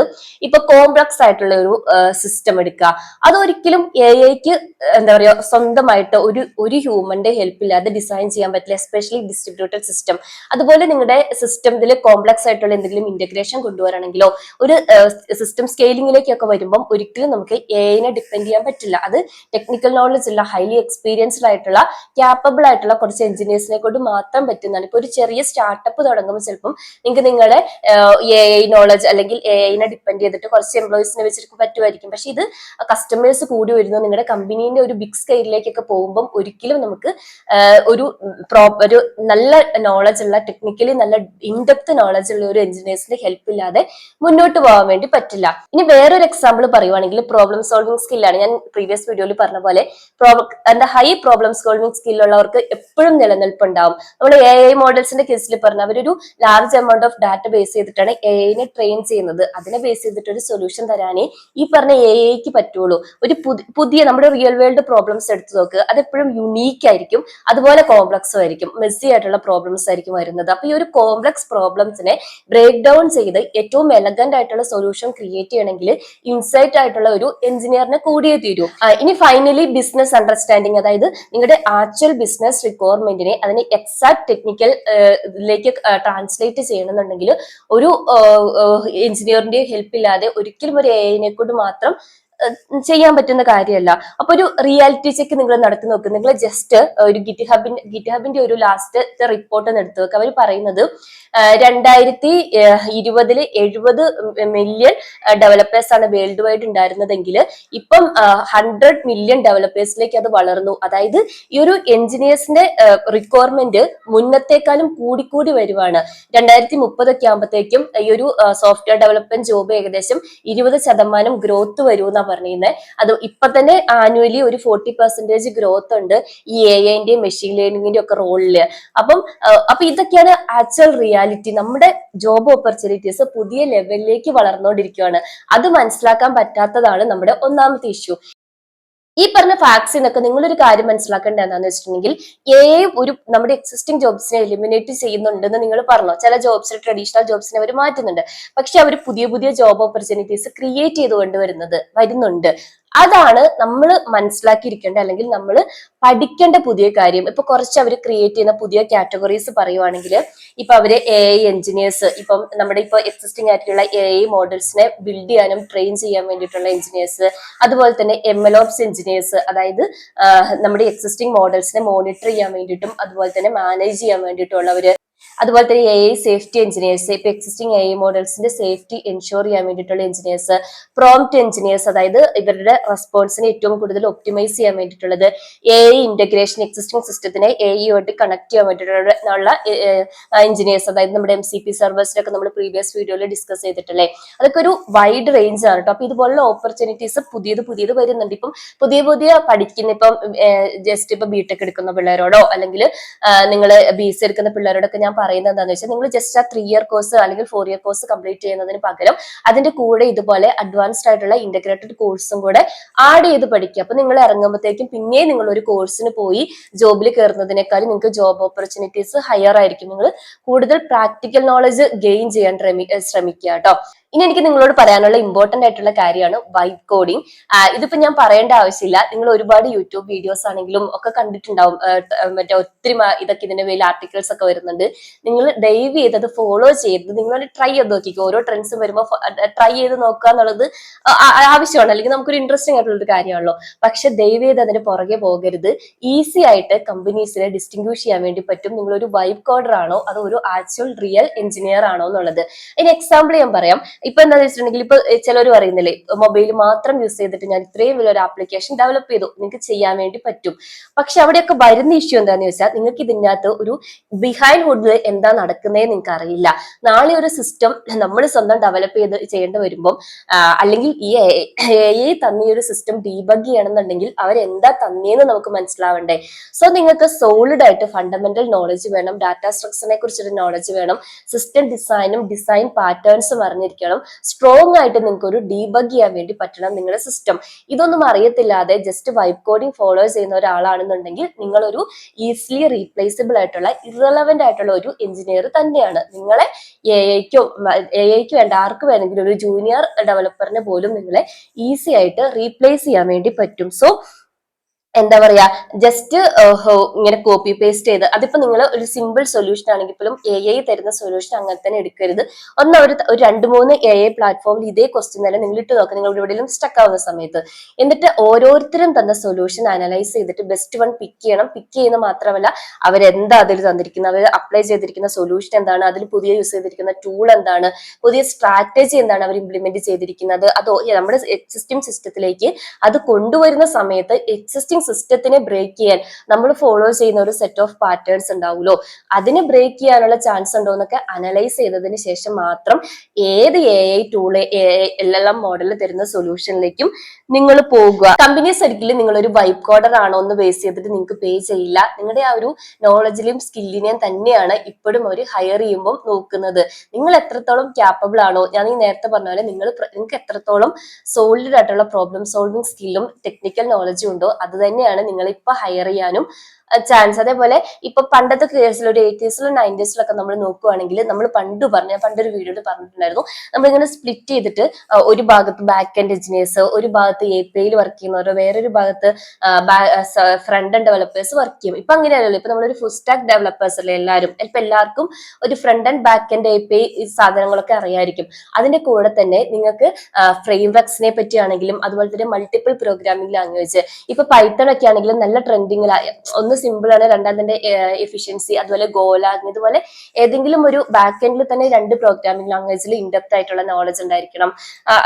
ഇപ്പൊ കോംപ്ലക്സ് ആയിട്ടുള്ള ഒരു സിസ്റ്റം എടുക്കുക. അതൊരിക്കലും AIക്ക് എന്താ പറയുക സ്വന്തമായിട്ട് ഒരു ഹ്യൂമന്റെ ഹെൽപ്പ് ഇല്ലാതെ ഡിസൈൻ ചെയ്യാൻ പറ്റില്ല, എസ്പെഷ്യലി ഡിസ്ട്രിബ്യൂട്ടഡ് സിസ്റ്റം. അതുപോലെ നിങ്ങളുടെ സിസ്റ്റത്തിൽ കോംപ്ലക്സ് ആയിട്ടുള്ള എന്തെങ്കിലും ഇന്റഗ്രേഷൻ കൊണ്ടുവരണമെങ്കിലോ ഒരു സിസ്റ്റം സ്കെയിലിംഗിലേക്കൊക്കെ വരുമ്പം ഒരിക്കലും നമുക്ക് AIനെ ഡിപ്പെൻഡ് ചെയ്യാൻ പറ്റില്ല. അത് ടെക്നിക്കൽ നോളജ് ഉള്ള ഹൈലി എക്സ്പീരിയൻസ്ഡ് ആയിട്ടുള്ള ക്യാപ്പബിൾ ആയിട്ടുള്ള കുറച്ച് എഞ്ചിനീയേഴ്സിനെ കൊണ്ട് മാത്രം പറ്റുന്നതാണ്. ഇപ്പൊ ഒരു ചെറിയ സ്റ്റാർട്ടപ്പ് തുടങ്ങുമ്പോൾ ചിലപ്പം നിങ്ങൾക്ക് നിങ്ങളുടെ AI നോളജ് അല്ലെങ്കിൽ AIനെ ഡിപ്പെൻഡ് ചെയ്തിട്ട് കുറച്ച് എംപ്ലോയീസിനെ വെച്ചിട്ട് പറ്റുമായിരിക്കും. പക്ഷെ ഇത് കസ്റ്റമേഴ്സ് കൂടി വരുന്നു, നിങ്ങളുടെ കമ്പനീന്റെ ഒരു ബിഗ് സ്കെയിലിലേക്കൊക്കെ പോകുമ്പോൾ ഒരിക്കലും നമുക്ക് ഒരു നല്ല നോളജ് ഉള്ള ടെക്നിക്കലി നല്ല ഇൻഡെപ്ത് നോളജ് ഉള്ള ഒരു എഞ്ചിനീയേഴ്സിന്റെ ഹെൽപ്പ് ഇല്ലാതെ മുന്നോട്ട് പോകാൻ വേണ്ടി പറ്റില്ല. ഇനി വേറൊരു എക്സാമ്പിൾ പറയുവാണെങ്കിൽ പ്രോബ്ലം സോൾവിംഗ് സ്കില്ലാണ്. ഞാൻ പ്രീവിയസ് വീഡിയോയിൽ പറഞ്ഞ പോലെ ഹൈ പ്രോബ്ലം സോൾവിംഗ് സ്കില്ലുള്ളവർക്ക് എപ്പോഴും നിലനിൽപ്പുണ്ടാവും. നമ്മൾ AI മോഡൽസിന്റെ കേസിൽ പറഞ്ഞ അവരൊരു large amount of data base ചെയ്തിട്ടാണ് AIനെ ട്രെയിൻ ചെയ്യുന്നത്. അതിനെ ബേസ് ചെയ്തിട്ട് ഒരു സൊല്യൂഷൻ തരാനേ ഈ പറഞ്ഞ AIക്ക് പറ്റുള്ളൂ. ഒരു പുതിയ നമ്മുടെ റിയൽ വേൾഡ് പ്രോബ്ലംസ് എടുത്തു നോക്ക്, അതെപ്പോഴും യുണീക്ക് ആയിരിക്കും, അതുപോലെ കോംപ്ലക്സും ആയിരിക്കും, മെസ്സി ആയിട്ടുള്ള പ്രോബ്ലംസ് ആയിരിക്കും വരുന്നത്. അപ്പൊ ഈ ഒരു കോംപ്ലക്സ് പ്രോബ്ലംസിനെ ബ്രേക്ക് ഡൗൺ ചെയ്ത് ഏറ്റവും എലഗന്റ് ആയിട്ടുള്ള സൊല്യൂഷൻ ക്രിയേറ്റ് ചെയ്യണമെങ്കിൽ ഇൻസൈറ്റ് ആയിട്ടുള്ള ഒരു എഞ്ചിനീയറിനെ കൂടിയേ തീരൂ. ഇനി ഫൈനലി ബിസിനസ് അണ്ടർസ്റ്റാൻഡിങ്, അതായത് നിങ്ങളുടെ ആക്ച്വൽ ബിസിനസ് റിക്വയർമെന്റിനെ അതിനെ എക്സാക്ട് ടെക്നിക്കൽ ഇതിലേക്ക് ട്രാൻസ്ലേറ്റ് ചെയ്യണമെന്നുണ്ടെങ്കിൽ ഒരു എഞ്ചിനീയറിന്റെ ഹെൽപ്പ് ഇല്ലാതെ ഒരിക്കലും ഒരു AIനെ കൊണ്ട് മാത്രം ചെയ്യാൻ പറ്റുന്ന കാര്യമല്ല. അപ്പൊ ഒരു റിയാലിറ്റി ചെക്ക് നിങ്ങൾ നടത്തി നോക്കുക. നിങ്ങൾ ജസ്റ്റ് ഒരു ഗിറ്റ്ഹബിന്റെ ഒരു ലാസ്റ്റ് റിപ്പോർട്ട് ഒന്ന് എടുത്തു നോക്കുക. അവർ പറയുന്നത് 2020 70 മില്യൺ ഡെവലപ്പേഴ്സ് ആണ് വേൾഡ് വൈഡ് ഉണ്ടായിരുന്നതെങ്കിൽ ഇപ്പം 100 മില്യൺ ഡെവലപ്പേഴ്സിലേക്ക് അത് വളർന്നു. അതായത് ഈ ഒരു എഞ്ചിനീയേഴ്സിന്റെ റിക്വയർമെന്റ് മുന്നത്തേക്കാളും കൂടിക്കൂടി വരുവാണ്. 2030 ഒക്കെ ആകുമ്പോഴത്തേക്കും ഈ ഒരു സോഫ്റ്റ്വെയർ ഡെവലപ്മെന്റ് ജോബ് ഏകദേശം 20% ഗ്രോത്ത് വരുമെന്നാണ് പറഞ്ഞിരുന്നത്. അത് ഇപ്പൊ തന്നെ ആനുവലി ഒരു 40% ഗ്രോത്ത് ഉണ്ട് ഈ AIന്റെയും മെഷീൻ ലേണിംഗിന്റെ ഒക്കെ റോളില്. അപ്പൊ ഇതൊക്കെയാണ് ആക്ച്വൽ റിയാലിറ്റി. നമ്മുടെ ജോബ് ഓപ്പർച്യൂണിറ്റീസ് പുതിയ ലെവലിലേക്ക് വളർന്നുകൊണ്ടിരിക്കുകയാണ്. അത് മനസ്സിലാക്കാൻ പറ്റാത്തതാണ് നമ്മുടെ ഒന്നാമത്തെ ഇഷ്യൂ. ഈ പറഞ്ഞ ഫാക്ട്സിനൊക്കെ നിങ്ങളൊരു കാര്യം മനസ്സിലാക്കേണ്ടത് എന്താണെന്ന് വെച്ചിട്ടുണ്ടെങ്കിൽ AI നമ്മുടെ എക്സിസ്റ്റിംഗ് ജോബ്സിനെ എലിമിനേറ്റ് ചെയ്യുന്നുണ്ടെന്ന് നിങ്ങൾ പറഞ്ഞു. ചില ജോബ്സിന് ട്രഡീഷണൽ ജോബ്സിനെ അവർ മാറ്റുന്നുണ്ട്. പക്ഷെ അവർ പുതിയ ജോബ് ഓപ്പർച്യൂണിറ്റീസ് ക്രിയേറ്റ് ചെയ്ത് വരുന്നുണ്ട്. അതാണ് നമ്മൾ മനസ്സിലാക്കിയിരിക്കേണ്ട അല്ലെങ്കിൽ നമ്മൾ പഠിക്കേണ്ട പുതിയ കാര്യം. ഇപ്പൊ കുറച്ച് അവർ ക്രിയേറ്റ് ചെയ്യുന്ന പുതിയ കാറ്റഗറീസ് പറയുവാണെങ്കിൽ ഇപ്പൊ അവര് AI എഞ്ചിനീയേഴ്സ്, ഇപ്പം നമ്മുടെ ഇപ്പൊ എക്സിസ്റ്റിംഗ് ആയിട്ടുള്ള AI മോഡൽസിനെ ബിൽഡ് ചെയ്യാനും ട്രെയിൻ ചെയ്യാൻ വേണ്ടിയിട്ടുള്ള എഞ്ചിനീയേഴ്സ്, അതുപോലെ തന്നെ MLOps എഞ്ചിനീയേഴ്സ്, അതായത് നമ്മുടെ എക്സിസ്റ്റിംഗ് മോഡൽസിനെ മോണിറ്റർ ചെയ്യാൻ വേണ്ടിയിട്ടും അതുപോലെ തന്നെ മാനേജ് ചെയ്യാൻ വേണ്ടിയിട്ടുള്ളവര്, അതുപോലെ തന്നെ AI സേഫ്റ്റി എഞ്ചിനീയേഴ്സ്, ഇപ്പൊ എക്സിസ്റ്റിംഗ് AI മോഡൽസിന്റെ സേഫ്റ്റി എൻഷുർ ചെയ്യാൻ വേണ്ടിയിട്ടുള്ള എഞ്ചിനീയേഴ്സ്, പ്രോംപ്റ്റ് എഞ്ചിനീയേഴ്സ്, അതായത് ഇവരുടെ റെസ്പോൺസിനെ ഏറ്റവും കൂടുതൽ ഒപ്റ്റിമൈസ് ചെയ്യാൻ വേണ്ടിയിട്ടുള്ളത്, AI ഇന്റഗ്രേഷൻ, എക്സിസ്റ്റിംഗ് സിസ്റ്റത്തിനെ AI കണക്ട് ചെയ്യാൻ വേണ്ടിയിട്ടുള്ള എഞ്ചിനീയേഴ്സ്, അതായത് നമ്മുടെ MCP സെർവേഴ്സിലൊക്കെ നമ്മൾ പ്രീവിയസ് വീഡിയോയിൽ ഡിസ്കസ് ചെയ്തിട്ടില്ലേ. അതൊക്കെ ഒരു വൈഡ് റേഞ്ച് ആണ് കേട്ടോ. അപ്പൊ ഇതുപോലുള്ള ഓപ്പർച്യൂണിറ്റീസ് പുതിയത് വരുന്നുണ്ട്. ഇപ്പം പുതിയ പഠിക്കുന്ന ജസ്റ്റ് ഇപ്പൊ BTech എടുക്കുന്ന പിള്ളേരോടോ അല്ലെങ്കിൽ നിങ്ങൾ BC എടുക്കുന്ന പിള്ളേരോടൊക്കെ ഞാൻ പറയുന്നത് എന്താണെന്ന് വെച്ചാൽ നിങ്ങൾ ജസ്റ്റ് ആ 3 ഇയർ കോഴ്സ് അല്ലെങ്കിൽ 4 ഇയർ കോഴ്സ് കംപ്ലീറ്റ് ചെയ്യുന്നതിന് പകരം അതിന്റെ കൂടെ ഇതുപോലെ അഡ്വാൻസ്ഡ് ആയിട്ടുള്ള ഇന്റഗ്രേറ്റഡ് കോഴ്സും കൂടെ ആഡ് ചെയ്ത് പഠിക്കുക. അപ്പൊ നിങ്ങൾ ഇറങ്ങുമ്പോഴത്തേക്കും പിന്നെ നിങ്ങൾ ഒരു കോഴ്സിന് പോയി ജോബിൽ കയറുന്നതിനേക്കാളും നിങ്ങൾക്ക് ജോബ് ഓപ്പർച്യൂണിറ്റീസ് ഹയർ ആയിരിക്കും. നിങ്ങൾ കൂടുതൽ പ്രാക്ടിക്കൽ നോളജ് ഗെയിൻ ചെയ്യാൻ ശ്രമിക്കുക കേട്ടോ. ഇനി എനിക്ക് നിങ്ങളോട് പറയാനുള്ള ഇമ്പോർട്ടന്റ് ആയിട്ടുള്ള കാര്യമാണ് വൈബ് കോഡിങ്. ഇതിപ്പോ ഞാൻ പറയേണ്ട ആവശ്യമില്ല, നിങ്ങൾ ഒരുപാട് യൂട്യൂബ് വീഡിയോസ് ആണെങ്കിലും ഒക്കെ കണ്ടിട്ടുണ്ടാവും. മറ്റേ ഒത്തിരി ഇതൊക്കെ ഇതിന്റെ പേരിൽ ആർട്ടിക്കിൾസ് ഒക്കെ വരുന്നുണ്ട്. നിങ്ങൾ ദയവ് ചെയ്ത് അത് ഫോളോ ചെയ്ത് നിങ്ങൾ ട്രൈ ചെയ്ത് നോക്കിക്കോ. ഓരോ ട്രെൻഡ്സും വരുമ്പോൾ ട്രൈ ചെയ്ത് നോക്കുക എന്നുള്ളത് ആവശ്യമാണ്, അല്ലെങ്കിൽ നമുക്കൊരു ഇൻട്രസ്റ്റിംഗ് ആയിട്ടുള്ള ഒരു കാര്യമാണല്ലോ. പക്ഷെ ദയവ് ചെയ്ത് അതിന് പുറകെ പോകരുത്. ഈസി ആയിട്ട് കമ്പനീസിനെ ഡിസ്റ്റിംഗ്വിഷ് ചെയ്യാൻ വേണ്ടി പറ്റും നിങ്ങൾ ഒരു വൈബ് കോഡർ ആണോ അതോ ഒരു ആക്ച്വൽ റിയൽ എഞ്ചിനീയർ ആണോ എന്നുള്ളത്. അതിന് എക്സാമ്പിൾ ഞാൻ പറയാം. ഇപ്പൊ എന്താ വെച്ചിട്ടുണ്ടെങ്കിൽ ഇപ്പൊ ചിലർ പറയുന്നില്ലേ, മൊബൈൽ മാത്രം യൂസ് ചെയ്തിട്ട് ഞാൻ ഇത്രയും വലിയൊരു ആപ്ലിക്കേഷൻ ഡെവലപ്പ് ചെയ്തു, നിങ്ങൾക്ക് ചെയ്യാൻ വേണ്ടി പറ്റും. പക്ഷെ അവിടെയൊക്കെ വരുന്ന ഇഷ്യൂ എന്താന്ന് വെച്ചാൽ നിങ്ങൾക്ക് ഇതിനകത്ത് ഒരു ബിഹൈൻഡ് വുഡിൽ എന്താ നടക്കുന്നതെന്ന് നിങ്ങൾക്ക് അറിയില്ല. നാളെ ഒരു സിസ്റ്റം നമ്മൾ സ്വന്തം ഡെവലപ്പ് ചെയ്യേണ്ടി വരുമ്പോൾ അല്ലെങ്കിൽ ഈ AI തന്ന ഒരു സിസ്റ്റം ഡീബഗ് ചെയ്യണമെന്നുണ്ടെങ്കിൽ അവരെന്താ തന്നേന്ന് നമുക്ക് മനസ്സിലാവണ്ടേ. സോ നിങ്ങൾക്ക് സോളിഡ് ആയിട്ട് ഫണ്ടമെന്റൽ നോളജ് വേണം, ഡാറ്റാ സ്ട്രക്ചറിനെ കുറിച്ചൊരു നോളജ് വേണം, സിസ്റ്റം ഡിസൈനും ഡിസൈൻ പാറ്റേൺസും അറിഞ്ഞിരിക്കണം, സ്ട്രോങ് ആയിട്ട് നിങ്ങൾക്ക് ഒരു ഡീബഗ് ചെയ്യാൻ വേണ്ടി പറ്റണം നിങ്ങളുടെ സിസ്റ്റം. ഇതൊന്നും അറിയത്തില്ലാതെ ജസ്റ്റ് വൈബ് കോഡിങ് ഫോളോ ചെയ്യുന്ന ഒരാളാണെന്നുണ്ടെങ്കിൽ നിങ്ങളൊരു ഈസിലി റീപ്ലേസിബിൾ ആയിട്ടുള്ള ഇറലവന്റ് ആയിട്ടുള്ള ഒരു എഞ്ചിനീയർ തന്നെയാണ്. നിങ്ങളെ എഐക്ക് വേണ്ട ആർക്ക് വേണമെങ്കിലും ഒരു ജൂനിയർ ഡെവലപ്പറിനെ പോലും നിങ്ങളെ ഈസി ആയിട്ട് റീപ്ലേസ് ചെയ്യാൻ വേണ്ടി പറ്റും. സോ എന്താ പറയാ, ജസ്റ്റ് ഇങ്ങനെ കോപ്പി പേസ്റ്റ് ചെയ്ത് അതിപ്പോ നിങ്ങൾ ഒരു സിമ്പിൾ സൊല്യൂഷൻ ആണെങ്കിൽ പോലും AI തരുന്ന സൊല്യൂഷൻ അങ്ങനെ തന്നെ എടുക്കരുത്. ഒന്ന് ഒരു 2-3 AI പ്ലാറ്റ്ഫോമിൽ ഇതേ ക്വസ്റ്റ്യൻ തന്നെ നിങ്ങൾ ഇട്ട് നോക്കുക, നിങ്ങൾ എവിടെയെങ്കിലും സ്റ്റക്ക് ആവുന്ന സമയത്ത്. എന്നിട്ട് ഓരോരുത്തരും തന്ന സൊല്യൂഷൻ അനലൈസ് ചെയ്തിട്ട് ബെസ്റ്റ് വൺ പിക്ക് ചെയ്യണം. പിക്ക് ചെയ്യുന്ന മാത്രമല്ല അവരെന്താ അതിൽ തന്നിരിക്കുന്നത്, അവർ അപ്ലൈ ചെയ്തിരിക്കുന്ന സൊല്യൂഷൻ എന്താണ്, അതിൽ പുതിയ യൂസ് ചെയ്തിരിക്കുന്ന ടൂൾ എന്താണ്, പുതിയ സ്ട്രാറ്റജി എന്താണ് അവർ ഇംപ്ലിമെന്റ് ചെയ്തിരിക്കുന്നത്, അതോ നമ്മുടെ എക്സിസ്റ്റിംഗ് സിസ്റ്റത്തിലേക്ക് അത് കൊണ്ടുവരുന്ന സമയത്ത് എക്സിസ്റ്റിംഗ് സിസ്റ്റത്തിനെ ബ്രേക്ക് ചെയ്യാൻ നമ്മൾ ഫോളോ ചെയ്യുന്ന ഒരു സെറ്റ് ഓഫ് പാറ്റേൺസ് ഉണ്ടാവുമല്ലോ, അതിനെ ബ്രേക്ക് ചെയ്യാനുള്ള ചാൻസ് ഉണ്ടോ എന്നൊക്കെ അനലൈസ് ചെയ്തതിന് ശേഷം മാത്രം ഏത് AI ടൂള് LLM മോഡൽ തരുന്ന സൊല്യൂഷനിലേക്കും നിങ്ങൾ പോകുക. കമ്പനീസ് ഒരിക്കലും നിങ്ങളൊരു വൈബ് കോഡർ ആണോ എന്ന് ബേസ് ചെയ്തിട്ട് നിങ്ങൾക്ക് പേ ചെയ്യില്ല. നിങ്ങളുടെ ആ ഒരു നോളജിലെയും സ്കില്ലിനെയും തന്നെയാണ് ഇപ്പോഴും അവർ ഹയർ ചെയ്യുമ്പോൾ നോക്കുന്നത്. നിങ്ങൾ എത്രത്തോളം ക്യാപ്പബിൾ ആണോ, ഞാൻ നേരത്തെ പറഞ്ഞ പോലെ നിങ്ങൾക്ക് എത്രത്തോളം സോളിഡ് ആയിട്ടുള്ള പ്രോബ്ലം സോൾവിങ് സ്കില്ലും ടെക്നിക്കൽ നോളജും ഉണ്ടോ അത് തന്നെയാണ് നിങ്ങൾ ഇപ്പൊ ഹയർ ചെയ്യാനും ചാൻസ്. അതേപോലെ ഇപ്പൊ പണ്ടത്തെ കേസിൽ ഒരു 80s-ലും 90s-ലൊക്കെ നമ്മൾ നോക്കുവാണെങ്കിൽ നമ്മൾ പണ്ടൊരു വീഡിയോയിൽ പറഞ്ഞിട്ടുണ്ടായിരുന്നു, നമ്മളിങ്ങനെ സ്പ്ലിറ്റ് ചെയ്തിട്ട് ഒരു ഭാഗത്ത് ബാക്ക് എൻഡ് എഞ്ചിനീയേഴ്സ്, ഒരു ഭാഗത്ത് API വർക്ക് ചെയ്യുന്നവരോ, വേറൊരു ഭാഗത്ത് ഫ്രണ്ട് എൻഡ് ഡെവലപ്പേഴ്സ് വർക്ക് ചെയ്യും. ഇപ്പൊ അങ്ങനെയല്ലല്ലോ, ഇപ്പൊ നമ്മളൊരു ഫുൾ സ്റ്റാക്ക് ഡെവലപ്പേഴ്സ് അല്ലേ എല്ലാവരും. ഇപ്പൊ എല്ലാവർക്കും ഒരു front and back end API സാധനങ്ങളൊക്കെ അറിയായിരിക്കും. അതിന്റെ കൂടെ തന്നെ നിങ്ങൾക്ക് ഫ്രെയിം വർക്സിനെ പറ്റിയാണെങ്കിലും അതുപോലെ തന്നെ മൾട്ടിപ്പിൾ പ്രോഗ്രാമിംഗ് ലാംഗ്വേജ്, ഇപ്പൊ പൈത്തൺ ഒക്കെ ആണെങ്കിലും നല്ല ട്രെൻഡിങ്ങിലായ, ഒന്ന് സിമ്പിൾ ആണ്, രണ്ടാമതിന്റെ എഫിഷ്യൻസി, അതുപോലെ ഗോലാങ്, ഇതുപോലെ ഏതെങ്കിലും ഒരു ബാക്ക് എൻഡിൽ തന്നെ 2 പ്രോഗ്രാമിംഗ് ലാംഗ്വേജിൽ ഇൻഡെപ്ത് ആയിട്ടുള്ള നോളജ് ഉണ്ടായിരിക്കണം.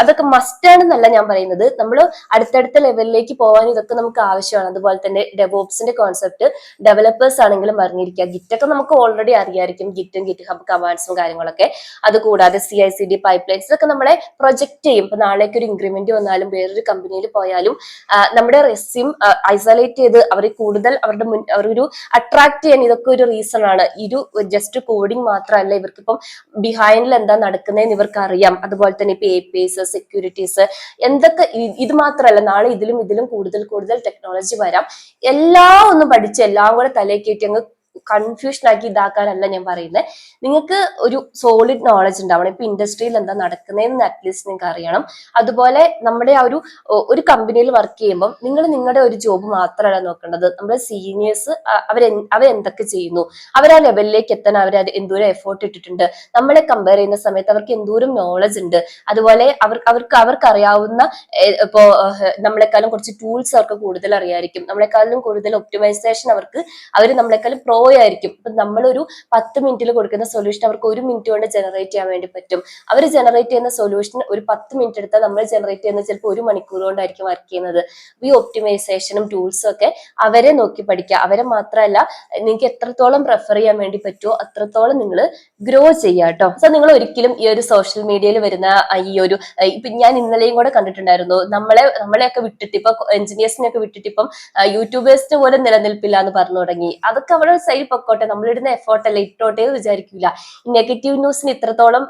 അതൊക്കെ മസ്റ്റ് ആണെന്നല്ല ഞാൻ പറയുന്നത്, നമ്മൾ അടുത്തടുത്ത ലെവലിലേക്ക് പോകാൻ ഇതൊക്കെ നമുക്ക് ആവശ്യമാണ്. അതുപോലെ തന്നെ ഡെവോപ്സിന്റെ കോൺസെപ്റ്റ് ഡെവലപ്പേഴ്സ് ആണെങ്കിലും അറിഞ്ഞിരിക്കുക. ഗിറ്റൊക്കെ നമുക്ക് ഓൾറെഡി അറിയായിരിക്കും, ഗിറ്റും ഗിറ്റ് ഹബ് കമാൻഡ്സും കാര്യങ്ങളൊക്കെ. അതുകൂടാതെ CI/CD പൈപ്പ്ലൈൻസ് ഇതൊക്കെ നമ്മളെ പ്രൊജക്ട് ചെയ്യും. ഇപ്പൊ നാളേക്ക് ഒരു ഇൻക്രിമെന്റ് വന്നാലും വേറൊരു കമ്പനിയിൽ പോയാലും നമ്മുടെ റെസ്യൂം ഐസൊലേറ്റ് ചെയ്ത് അവർ കൂടുതൽ അവരൊരു അട്രാക്ട് ചെയ്യാൻ ഇതൊക്കെ ഒരു റീസൺ ആണ്. ഒരു ജസ്റ്റ് കോഡിങ് മാത്രമല്ല, ഇവർക്കിപ്പം ബിഹൈൻഡിൽ എന്താ നടക്കുന്നതെന്ന് ഇവർക്ക് അറിയാം. അതുപോലെ തന്നെ ഇപ്പൊ APIs, സെക്യൂരിറ്റീസ്, എന്തൊക്കെ ഇത് മാത്രമല്ല, നാളെ ഇതിലും കൂടുതൽ ടെക്നോളജി വരാം. എല്ലാം ഒന്നും പഠിച്ച് എല്ലാം കൂടെ തലയിൽ കയറ്റി അങ്ങ് കൺഫ്യൂഷൻ ആക്കി ഇതാക്കാനല്ല ഞാൻ പറയുന്നത്. നിങ്ങൾക്ക് ഒരു സോളിഡ് നോളജ് ഉണ്ടാവണം. ഇപ്പൊ ഇൻഡസ്ട്രിയിൽ എന്താ നടക്കുന്നതെന്ന് അറ്റ്ലീസ്റ്റ് നിങ്ങൾക്ക് അറിയണം. അതുപോലെ നമ്മുടെ ആ ഒരു കമ്പനിയിൽ വർക്ക് ചെയ്യുമ്പോൾ നിങ്ങൾ നിങ്ങളുടെ ഒരു ജോബ് മാത്രമല്ല നോക്കേണ്ടത്, നമ്മുടെ സീനിയേഴ്സ് അവരെന്തൊക്കെ ചെയ്യുന്നു, അവർ ആ ലെവലിലേക്ക് എത്താൻ അവർ എന്തോരം എഫേർട്ട് ഇട്ടിട്ടുണ്ട്, നമ്മളെ കമ്പയർ ചെയ്യുന്ന സമയത്ത് അവർക്ക് എന്തോരം നോളജ് ഉണ്ട്. അതുപോലെ അവർക്ക് അറിയാവുന്ന ഇപ്പോ നമ്മളെക്കാളും കുറച്ച് ടൂൾസ് അവർക്ക് കൂടുതൽ അറിയായിരിക്കും, നമ്മളെക്കാളും കൂടുതൽ ഒപ്റ്റിമൈസേഷൻ അവർ നമ്മളെക്കാളും പ്രോ ആയിരിക്കും. ഇപ്പൊ നമ്മളൊരു 10 മിനിറ്റിൽ കൊടുക്കുന്ന സൊല്യൂഷൻ അവർക്ക് 1 മിനിറ്റ് കൊണ്ട് ജനറേറ്റ് ചെയ്യാൻ വേണ്ടി പറ്റും. അവർ ജനറേറ്റ് ചെയ്യുന്ന സൊല്യൂഷൻ ഒരു 10 മിനിറ്റ് എടുത്താൽ നമ്മൾ ജനറേറ്റ് ചെയ്യുന്നത് ചിലപ്പോൾ 1 മണിക്കൂർ കൊണ്ടായിരിക്കും വർക്ക് ചെയ്യുന്നത്. ഈ ഒപ്റ്റിമൈസേഷനും ടൂൾസും ഒക്കെ അവരെ നോക്കി പഠിക്കുക. അവരെ മാത്രമല്ല, നിങ്ങൾക്ക് എത്രത്തോളം റെഫർ ചെയ്യാൻ വേണ്ടി പറ്റുമോ അത്രത്തോളം നിങ്ങൾ ഗ്രോ ചെയ്യുക കേട്ടോ. സോ നിങ്ങൾ ഒരിക്കലും ഈ ഒരു സോഷ്യൽ മീഡിയയിൽ വരുന്ന ഈ ഒരു ഇപ്പൊ ഞാൻ ഇന്നലെയും കൂടെ കണ്ടിട്ടുണ്ടായിരുന്നു, നമ്മളെയൊക്കെ വിട്ടിട്ട് ഇപ്പൊ എഞ്ചിനീയേഴ്സിനെയൊക്കെ വിട്ടിട്ട് ഇപ്പം യൂട്യൂബേഴ്സിന് പോലും നിലനിൽപ്പില്ല എന്ന് പറഞ്ഞു തുടങ്ങി. അതൊക്കെ അവിടെ എന്തായാലും പൊക്കോട്ടെ, നമ്മളിടുന്ന എഫോർട്ട് അല്ലേ, ഇട്ടോട്ടെ എന്ന് വിചാരിക്കില്ല. നെഗറ്റീവ് ന്യൂസിന് ഇത്രത്തോളം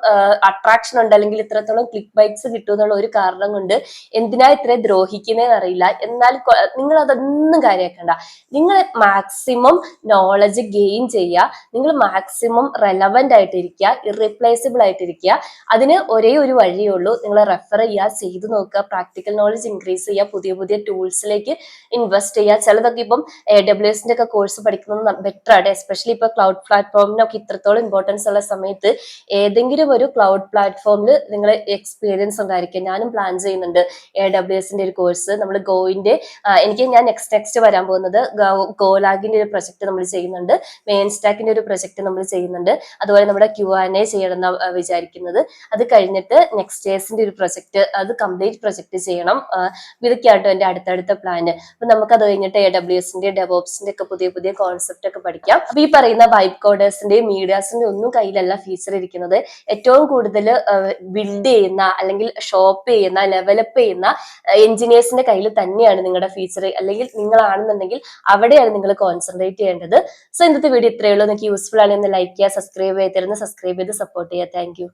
അട്രാക്ഷൻ ഉണ്ട്, അല്ലെങ്കിൽ ഇത്രത്തോളം ക്ലിക്ക് ബൈറ്റ്സ് കിട്ടും എന്നുള്ള ഒരു കാരണം കൊണ്ട് എന്തിനാ ഇത്രയും ദ്രോഹിക്കുന്നതെന്ന് അറിയില്ല. എന്നാൽ നിങ്ങൾ അതൊന്നും കാര്യമാക്കണ്ട. നിങ്ങൾ മാക്സിമം നോളജ് ഗെയിൻ ചെയ്യുക, നിങ്ങൾ മാക്സിമം റെലവന്റ് ആയിട്ടിരിക്കുക, ഇറീപ്ലേസിബിൾ ആയിട്ടിരിക്കുക. അതിന് ഒരേ ഒരു വഴിയേ ഉള്ളൂ, നിങ്ങൾ റെഫർ ചെയ്യുക, ചെയ്തു നോക്കുക, പ്രാക്ടിക്കൽ നോളജ് ഇൻക്രീസ് ചെയ്യുക, പുതിയ പുതിയ ടൂൾസിലേക്ക് ഇൻവെസ്റ്റ് ചെയ്യുക. ചിലതൊക്കെ ഇപ്പം AWS ഒക്കെ കോഴ്സ് പഠിക്കുന്നത് ബെറ്റർ ആണ്. എസ്പെഷ്യലി ഇപ്പൊ ക്ലൗഡ് പ്ലാറ്റ്ഫോമിനൊക്കെ ഇത്രത്തോളം ഇമ്പോർട്ടൻസ് ഉള്ള സമയത്ത് ഏതെങ്കിലും ഒരു ക്ലൗഡ് പ്ലാറ്റ്ഫോമിൽ നിങ്ങൾ എക്സ്പീരിയൻസ് ഉണ്ടായിരിക്കും. ഞാനും പ്ലാൻ ചെയ്യുന്നുണ്ട് AWS ഒരു കോഴ്സ്. നമ്മൾ ഗോയിന്റെ ഞാൻ നെക്സ്റ്റ് വരാൻ പോകുന്നത് ഗോലാഗിന്റെ ഒരു പ്രൊജക്ട് നമ്മൾ ചെയ്യുന്നുണ്ട്, മെയിൻ സ്റ്റാക്കിന്റെ ഒരു പ്രൊജക്ട് നമ്മൾ ചെയ്യുന്നുണ്ട്, അതുപോലെ നമ്മുടെ Q&A ചെയ്യണം എന്നാ വിചാരിക്കുന്നത്. അത് കഴിഞ്ഞിട്ട് നെക്സ്റ്റ് ഒരു പ്രൊജക്ട്, അത് കംപ്ലീറ്റ് പ്രൊജക്ട് ചെയ്യണം. ഇതൊക്കെയാട്ടോ എന്റെ അടുത്തടുത്ത പ്ലാന്. അപ്പൊ നമുക്ക് അത് കഴിഞ്ഞിട്ട് AWS ഡെവോപ്സിന്റെ ഒക്കെ പുതിയ പുതിയ കോൺസെപ്റ്റ് ഒക്കെ പഠിക്കാം. അപ്പൊ ഈ പറയുന്ന വൈബ് കോഡേഴ്സിന്റെയും മീഡിയാസിന്റെയും ഒന്നും കയ്യിലല്ല ഫീച്ചർ ഇരിക്കുന്നത്. ഏറ്റവും കൂടുതൽ ബിൽഡ് ചെയ്യുന്ന അല്ലെങ്കിൽ ഷോപ്പ് ചെയ്യുന്ന ഡെവലപ്പ് ചെയ്യുന്ന എഞ്ചിനീയേഴ്സിന്റെ കയ്യിൽ തന്നെയാണ് നിങ്ങളുടെ ഫീച്ചർ, അല്ലെങ്കിൽ നിങ്ങളാണെന്നുണ്ടെങ്കിൽ അവിടെയാണ് നിങ്ങൾ കോൺസെൻട്രേറ്റ് ചെയ്യേണ്ടത്. സോ ഇന്നത്തെ വീഡിയോ ഇത്രയേ ഉള്ളൂ. നിങ്ങൾക്ക് യൂസ്ഫുൾ ആണെങ്കിൽ ലൈക്ക് ചെയ്യുക, സബ്സ്ക്രൈബ് ചെയ്ത് സപ്പോർട്ട് ചെയ്യുക. Thank you.